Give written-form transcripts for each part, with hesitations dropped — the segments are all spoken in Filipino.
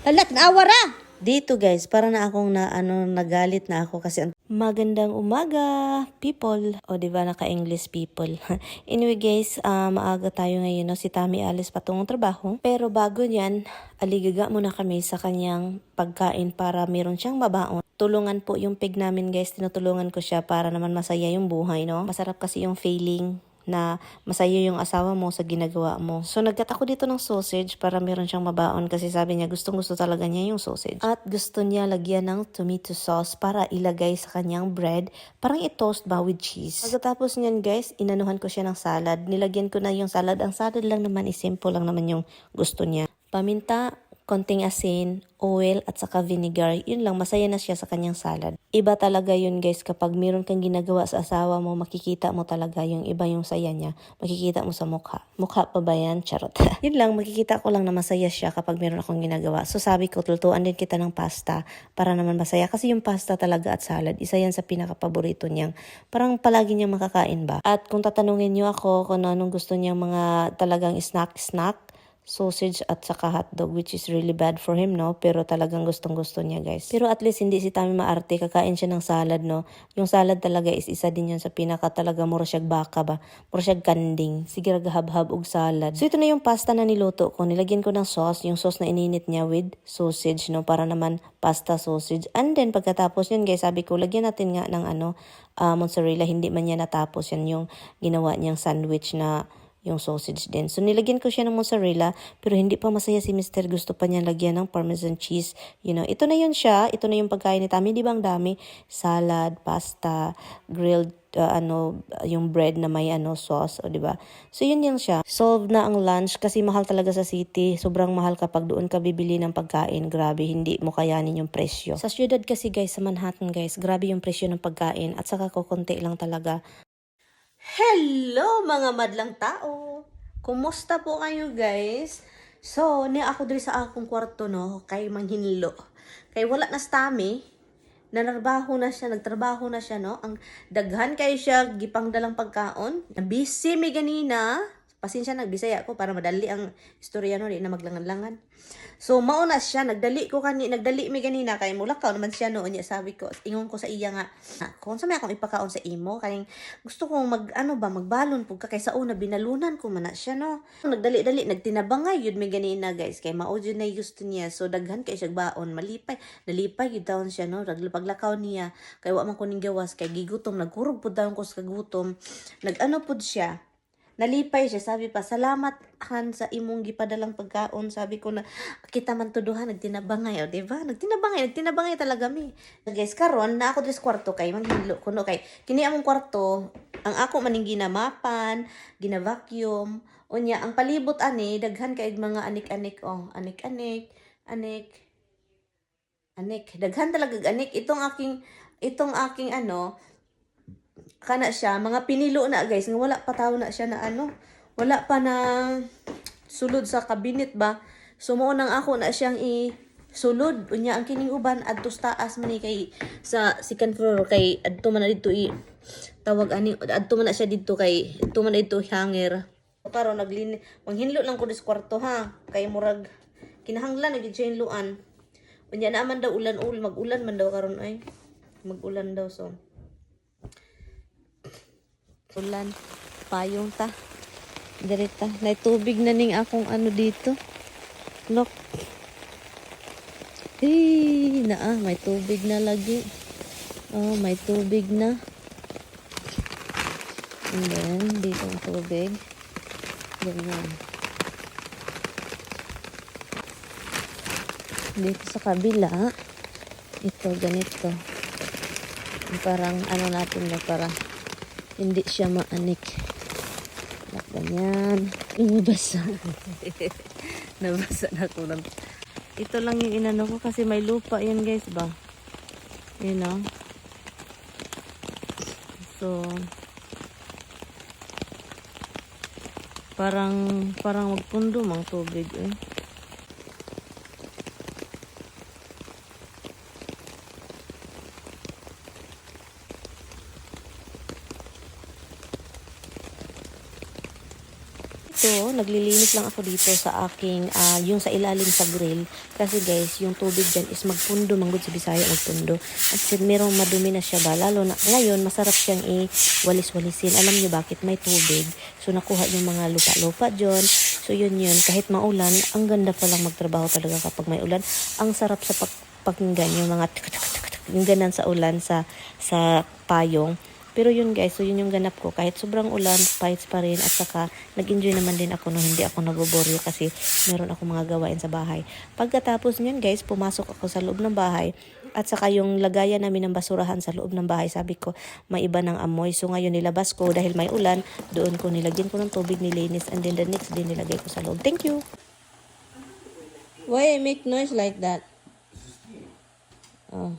Halat, naawara! Dito guys, para na akong nagalit na ako kasi magandang umaga, people. O diba, naka-English people. Anyway guys, maaga tayo ngayon. No? Si Tami alis patungong trabaho. Pero bago yan, aligaga muna kami sa kanyang pagkain para meron siyang mabaon. Tulungan po yung pig namin guys, tinutulungan ko siya para naman masaya yung buhay, no? Masarap kasi yung feeling na masaya yung asawa mo sa ginagawa mo. So, nagkat ako dito ng sausage para meron siyang mabaon kasi sabi niya gustong-gusto talaga niya yung sausage. At gusto niya lagyan ng tomato sauce para ilagay sa kanyang bread. Parang i-toast ba with cheese. Pagkatapos niyan guys, inanuhan ko siya ng salad. Nilagyan ko na yung salad. Ang salad lang naman is simple lang naman yung gusto niya. Paminta, konting asin, oil, at saka vinegar. Yun lang, masaya na siya sa kanyang salad. Iba talaga yun guys, kapag meron kang ginagawa sa asawa mo, makikita mo talaga yung iba yung saya niya. Makikita mo sa mukha. Mukha pa ba yan? Charot. Yun lang, makikita ko lang na masaya siya kapag meron akong ginagawa. So sabi ko, tulutuan din kita ng pasta para naman masaya. Kasi yung pasta talaga at salad, isa yan sa pinaka-paborito niyang. Parang palagi niyang makakain ba? At kung tatanungin niyo ako kung anong gusto niyang mga talagang snack, sausage at saka hotdog, which is really bad for him, no? Pero talagang gustong-gusto niya, guys. Pero at least hindi si Tami maarte, kakain siya ng salad, no? Yung salad talaga is isa din yun sa pinaka talaga mura siyag baka ba? Mura siyag kanding. Sige, gahab-hab og salad. So ito na yung pasta na niluto ko. Nilagyan ko ng sauce, yung sauce na ininit niya with sausage, no? Para naman pasta sausage. And then pagkatapos yun, guys, sabi ko, lagyan natin nga ng mozzarella. Hindi man niya natapos yan yung ginawa niyang sandwich na yung sausage din. So, nilagyan ko siya ng mozzarella, pero hindi pa masaya si Mr. Gusto pa niya lagyan ng parmesan cheese. You know, ito na yun siya. Ito na yung pagkain ni Tami. Di ba ang dami? Salad, pasta, grilled, yung bread na may sauce, o di ba? So, yun yung siya. Solve na ang lunch kasi mahal talaga sa city. Sobrang mahal kapag doon ka bibili ng pagkain. Grabe, hindi mo kayanin yung presyo. Sa syudad kasi guys, sa Manhattan guys, grabe yung presyo ng pagkain at saka kukunti lang talaga. Hello mga madlang tao! Kumusta po kayo guys? So, ni ako diri sa akong kwarto no, kay manghinlo. Kay wala na stami, nagtrabaho na siya no. Ang daghan kay siya gipang dalang pagkaon. Busy mi ganina. Pasensya nagbisaya ko para madali ang istorya no, di na maglangan-langan. So mauna siya, nagdali mi ganina kay mulakaw naman siya noon niya, sabi ko, ingon ko sa iya nga, kung sa may akong ipakaon sa imo, kay gusto kong magbalon pug ka kay sa una binalunan ko man na siya no. Nagdali nagtinabangay yun mi ganina guys, kay mao jud na gusto niya. So daghan kay siya baon, nalipay gid daw siya no, paglakaw niya kay wa man ko ning gawas kay gigutom, nagkurog pud daw ko sa kagutom. Pud siya. Nalipay siya, sabi pa, salamat han sa imong gipadalang pagkaon. Sabi ko na, kita man tuduhan, nagtinabangay, o diba? Nagtinabangay talaga mi. Guys, karon na ako dres kwarto kay, manghilo ko no, kay, kini among kwarto, ang ako maning ginamapan, ginavacuum, unya, ang palibot ani, daghan kay mga anik-anik, anik, daghan talaga anik, itong aking kana siya, mga pinilo na guys, nga wala pa tao na siya na wala pa na sulod sa kabinet ba. So mo nang ako na siyang sulod. Unya ang kining uban adto sa taas man kay sa second floor kay adto man na dito tawag ani adto man na siya dito kay adto man na dito hanger. Karon manghinlo lang ko dis kwarto ha. Kay murag kinahanglan na gid siya hinluan. Unya na man daw mag-ulan man daw karon ay. Mag-ulan daw so. Ulan, payong ta. Direta, may tubig na ning akong dito. Look. May tubig na lagi. Oh, may tubig na. And then, dito ang tubig. Ganyan. Dito sa kabila, ito, ganito. Parang natin na para hindi siya maanik. Ganyan. Lumabasa. Nabasa na ako lang. Ito lang yung inano ko kasi may lupa yan guys ba. You know. So, parang magpundo mang tubig eh. dito, naglilinis lang ako dito sa aking, yung sa ilalim sa grill. Kasi guys, yung tubig dyan is magpundo, manggod sa Bisaya, magpundo. At merong madumi na siya ba, lalo na ngayon, masarap siyang i-walis-walisin. Alam niyo bakit? May tubig. So, nakuha yung mga lupa-lupa dyan. So, yun, kahit maulan, ang ganda palang magtrabaho talaga kapag may ulan. Ang sarap sa pakinggan, yung mga yung ganan sa ulan, sa payong. Pero yun guys, so yun yung ganap ko. Kahit sobrang ulan, fights pa rin. At saka, nag-enjoy naman din ako no, hindi ako naboboryo kasi meron ako mga gawain sa bahay. Pagkatapos yun guys, pumasok ako sa loob ng bahay. At saka yung lagayan namin ng basurahan sa loob ng bahay, sabi ko, may iba ng amoy. So ngayon nilabas ko dahil may ulan, doon ko nilagyan ko ng tubig, nilinis. And then the next day nilagay ko sa loob. Thank you! Why I make noise like that? Oh.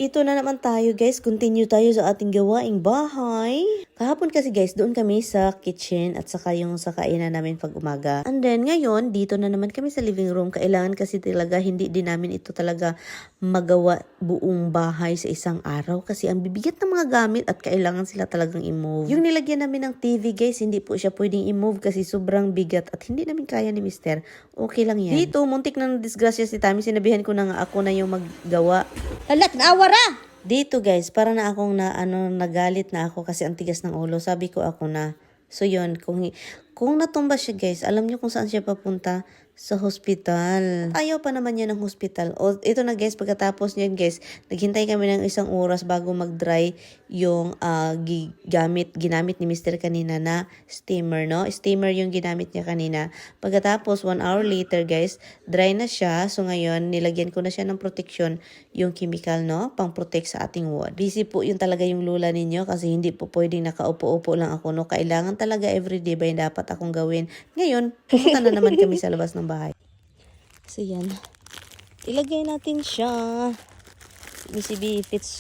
Ito na naman tayo guys, continue tayo sa ating gawaing bahay. Kahapon kasi guys, doon kami sa kitchen at saka yung sa kainan namin pag umaga. And then ngayon, dito na naman kami sa living room. Kailangan kasi talaga, hindi din namin ito talaga magawa buong bahay sa isang araw. Kasi ang bibigat ng mga gamit at kailangan sila talagang i-move. Yung nilagyan namin ng TV guys, hindi po siya pwedeng i-move kasi sobrang bigat at hindi namin kaya ni Mister. Okay lang yan. Dito, muntik ng disgrasya si Tammy. Sinabihan ko na nga ako na yung maggawa. Halat, naawara! Dito guys, para na akong nagalit na ako kasi ang tigas ng ulo. Sabi ko ako na. So yun, kung natumba siya guys, alam niyo kung saan siya papunta? Sa hospital. Ayaw pa naman niya ng hospital. O ito na guys, pagkatapos niyan guys, naghintay kami ng 1 oras bago mag-dry yung ginamit ni Mr. kanina na steamer, no? Steamer yung ginamit niya kanina. Pagkatapos, 1 hour later guys, dry na siya. So ngayon, nilagyan ko na siya ng protection, yung chemical, no? Pang-protect sa ating wood. Busy po yun talaga yung lula ninyo kasi hindi po pwedeng nakaupo-upo lang ako, no? Kailangan talaga everyday ba yung dapat akong gawin. Ngayon, pumunta na naman kami sa labas ng bahay. So yan. Ilagay natin siya. Let me see if it's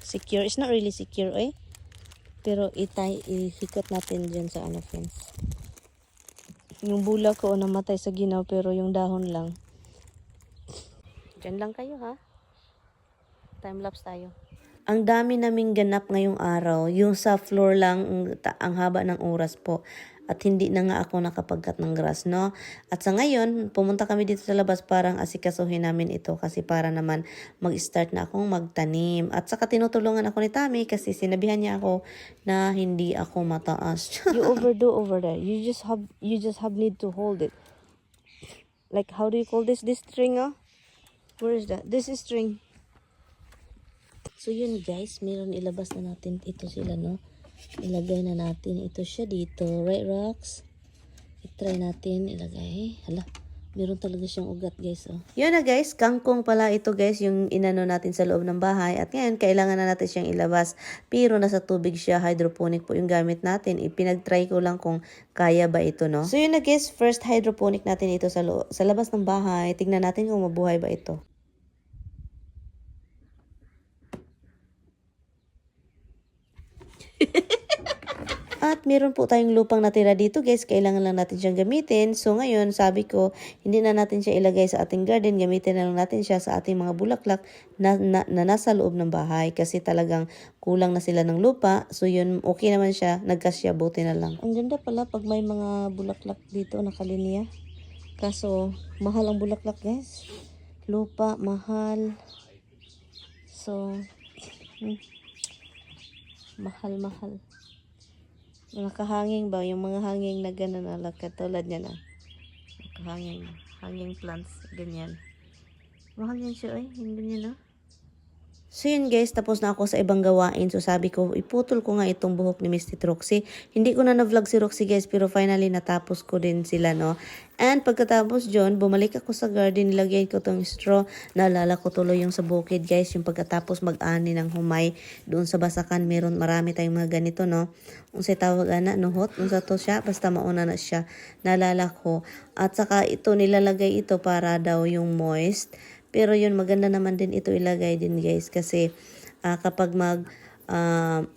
secure. It's not really secure eh. Pero ihikot natin dyan sa fence. Yung bula ko namatay sa ginaw pero yung dahon lang. Dyan lang kayo ha. Time lapse tayo. Ang dami naming ganap ngayong araw. Yung sa floor lang, ang haba ng oras po. At hindi na nga ako nakapagkat ng grass, no? At sa ngayon, pumunta kami dito sa labas parang asikasuhin namin ito kasi para naman mag-start na akong magtanim. At saka tinutulungan ako ni Tammy kasi sinabihan niya ako na hindi ako mataas. You overdo over there. You just have need to hold it. Like how do you call this? This string, oh? Where is that? This is string. So yun guys, meron ilabas na natin ito sila, no? Ilagay na natin ito siya dito. Right, Rox? I-try natin ilagay. Hala, meron talaga siyang ugat guys. Oh. Yun na guys, kangkong pala ito guys, yung inano natin sa loob ng bahay. At ngayon, kailangan na natin siyang ilabas. Pero nasa tubig siya, hydroponic po yung gamit natin. Ipinag-try ko lang kung kaya ba ito, no? So yun na guys, first hydroponic natin ito sa labas ng bahay. Tingnan natin kung mabuhay ba ito. At meron po tayong lupang natira dito guys, kailangan lang natin siyang gamitin. So ngayon, sabi ko, hindi na natin siya ilagay sa ating garden, gamitin na lang natin siya sa ating mga bulaklak na nasa loob ng bahay. Kasi talagang kulang na sila ng lupa. So yun, okay naman siya, nagkasya, buti na lang. Ang ganda pala pag may mga bulaklak dito, nakalinya. Kaso, mahal ang bulaklak guys. Lupa, mahal. So, mahal. Nakahanging ba? Yung mga hanging na gano'n na katulad niya na. Hanging plants. Ganyan. Mahal yan siya eh. Yung ganyan na. So yun guys, tapos na ako sa ibang gawain. So sabi ko, iputol ko nga itong buhok ni Miss Roxy. Hindi ko na na-vlog si Roxy guys, pero finally natapos ko din sila, no? And pagkatapos dyan, bumalik ako sa garden, nilagyan ko tong straw. Naalala ko tuloy yung sa bukid guys, yung pagkatapos mag-ani ng humay doon sa basakan. Marami tayong mga ganito, no? Kung sa tawag no hot, kung sa to siya, basta mauna na siya. Naalala ko. At saka ito, nilalagay ito para daw yung moist. Pero yun, maganda naman din ito ilagay din guys kasi kapag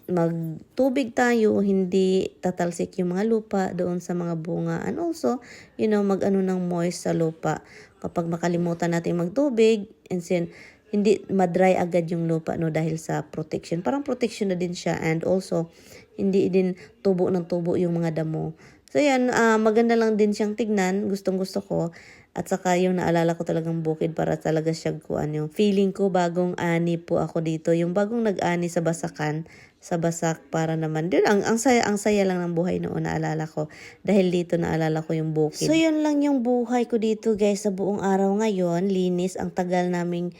magtubig tayo, hindi tatalsik yung mga lupa doon sa mga bunga. And also, mag-ano ng moist sa lupa. Kapag makalimutan natin magtubig, and then, hindi madry agad yung lupa, no, dahil sa protection. Parang protection na din siya, and also hindi din tubo ng tubo yung mga damo. So yan, maganda lang din siyang tignan, gustong gusto ko. At saka yung naalala ko talagang bukid para talaga siya kuan yung feeling ko bagong ani po ako dito. Yung bagong nag-ani sa Basakan, sa Basak para naman. Dun, ang saya lang ng buhay noon naalala ko. Dahil dito naalala ko yung bukid. So yun lang yung buhay ko dito guys sa buong araw ngayon. Linis, ang tagal naming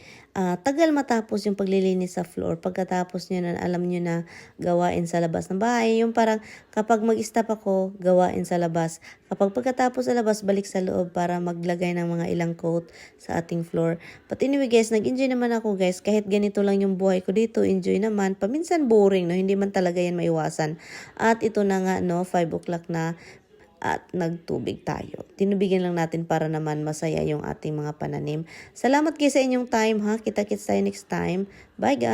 tagal matapos yung paglilinis sa floor. Pagkatapos nyo na, alam nyo na gawain sa labas ng bahay. Yung parang kapag mag-stop ako, gawain sa labas. Kapag pagkatapos sa labas, balik sa loob para maglagay ng mga ilang coat sa ating floor. But anyway guys, nag-enjoy naman ako guys. Kahit ganito lang yung buhay ko dito, enjoy naman. Paminsan boring, no? Hindi man talaga yan maiwasan. At ito na nga, no, 5 o'clock na. At nagtubig tayo. Tinubigan lang natin para naman masaya yung ating mga pananim. Salamat guys sa inyong time ha. Kita-kits tayo next time. Bye guys!